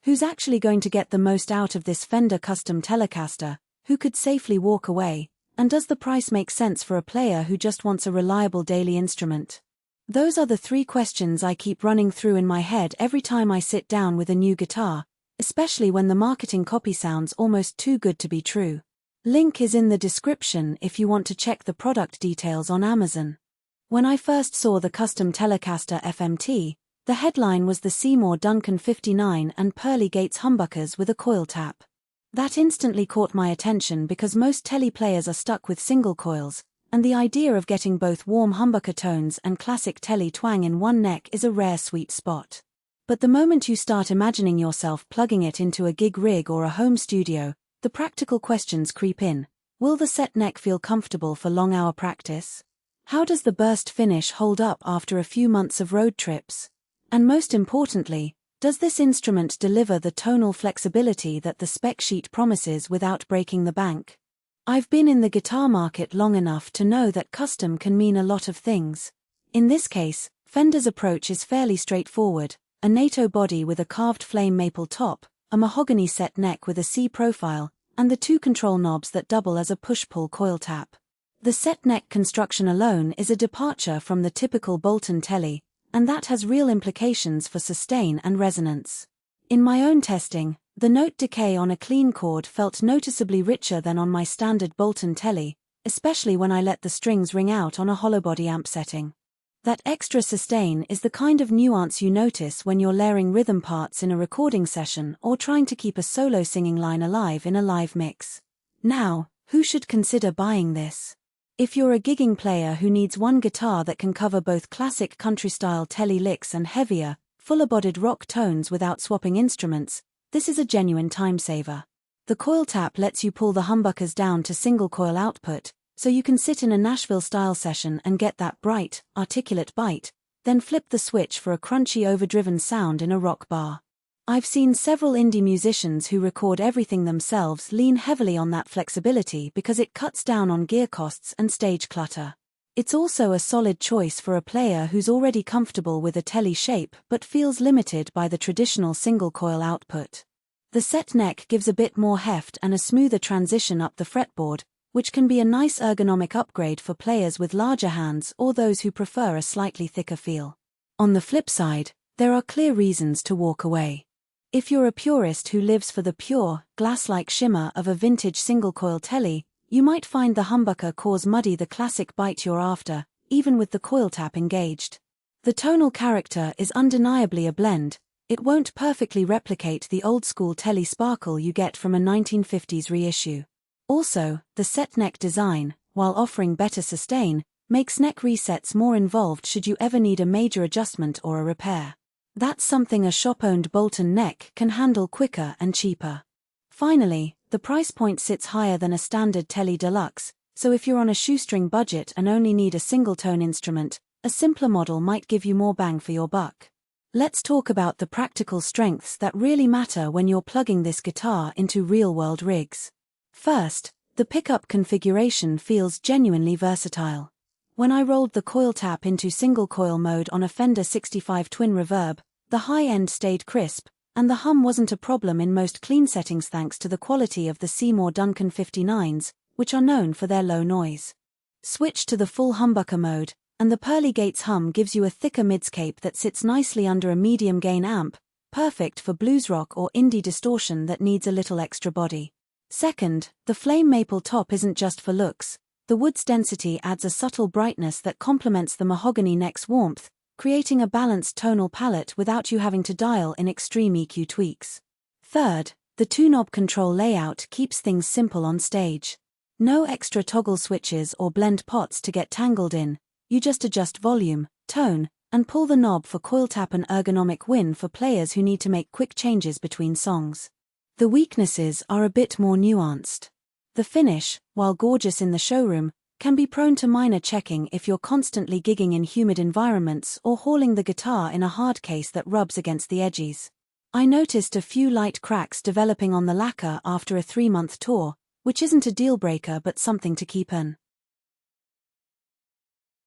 Who's actually going to get the most out of this Fender custom Telecaster? Who could safely walk away? And does the price make sense for a player who just wants a reliable daily instrument? Those are the three questions I keep running through in my head every time I sit down with a new guitar, especially when the marketing copy sounds almost too good to be true. Link is in the description if you want to check the product details on Amazon. When I first saw the custom Telecaster FMT, the headline was the Seymour Duncan 59 and Pearly humbuckers with a coil tap. That instantly caught my attention because most Tele players are stuck with single coils, and the idea of getting both warm humbucker tones and classic Tele twang in one neck is a rare sweet spot. But the moment you start imagining yourself plugging it into a gig rig or a home studio, the practical questions creep in. Will the set neck feel comfortable for long-hour practice? How does the burst finish hold up after a few months of road trips? And most importantly, does this instrument deliver the tonal flexibility that the spec sheet promises without breaking the bank? I've been in the guitar market long enough to know that custom can mean a lot of things. In this case, Fender's approach is fairly straightforward: a Nato body with a carved flame maple top, a mahogany set neck with a C profile, and the two control knobs that double as a push-pull coil tap. The set neck construction alone is a departure from the typical Bolton Tele, and that has real implications for sustain and resonance. In my own testing, the note decay on a clean chord felt noticeably richer than on my standard Bolton Tele, especially when I let the strings ring out on a hollowbody amp setting. That extra sustain is the kind of nuance you notice when you're layering rhythm parts in a recording session or trying to keep a solo singing line alive in a live mix. Now, who should consider buying this? If you're a gigging player who needs one guitar that can cover both classic country-style Tele licks and heavier, fuller-bodied rock tones without swapping instruments, this is a genuine time saver. The coil tap lets you pull the humbuckers down to single coil output, so you can sit in a Nashville-style session and get that bright, articulate bite, then flip the switch for a crunchy overdriven sound in a rock bar. I've seen several indie musicians who record everything themselves lean heavily on that flexibility because it cuts down on gear costs and stage clutter. It's also a solid choice for a player who's already comfortable with a Tele shape but feels limited by the traditional single coil output. The set neck gives a bit more heft and a smoother transition up the fretboard, which can be a nice ergonomic upgrade for players with larger hands or those who prefer a slightly thicker feel. On the flip side, there are clear reasons to walk away. If you're a purist who lives for the pure, glass-like shimmer of a vintage single-coil Tele, you might find the humbucker cores muddy the classic bite you're after, even with the coil tap engaged. The tonal character is undeniably a blend. It won't perfectly replicate the old-school Tele sparkle you get from a 1950s reissue. Also, the set neck design, while offering better sustain, makes neck resets more involved should you ever need a major adjustment or a repair. That's something a shop-owned Bolton neck can handle quicker and cheaper. Finally, the price point sits higher than a standard Tele Deluxe, so if you're on a shoestring budget and only need a single-tone instrument, a simpler model might give you more bang for your buck. Let's talk about the practical strengths that really matter when you're plugging this guitar into real-world rigs. First, the pickup configuration feels genuinely versatile. When I rolled the coil tap into single-coil mode on a Fender 65 Twin Reverb, the high end stayed crisp, and the hum wasn't a problem in most clean settings thanks to the quality of the Seymour Duncan 59s, which are known for their low noise. Switch to the full humbucker mode, and the Pearly hum gives you a thicker midscape that sits nicely under a medium-gain amp, perfect for blues rock or indie distortion that needs a little extra body. Second, the flame maple top isn't just for looks. The wood's density adds a subtle brightness that complements the mahogany neck's warmth, creating a balanced tonal palette without you having to dial in extreme EQ tweaks. Third, the two-knob control layout keeps things simple on stage. No extra toggle switches or blend pots to get tangled in, you just adjust volume, tone, and pull the knob for coil tap, an ergonomic win for players who need to make quick changes between songs. The weaknesses are a bit more nuanced. The finish, while gorgeous in the showroom, can be prone to minor checking if you're constantly gigging in humid environments or hauling the guitar in a hard case that rubs against the edges. I noticed a few light cracks developing on the lacquer after a 3-month tour, which isn't a deal breaker but something to keep an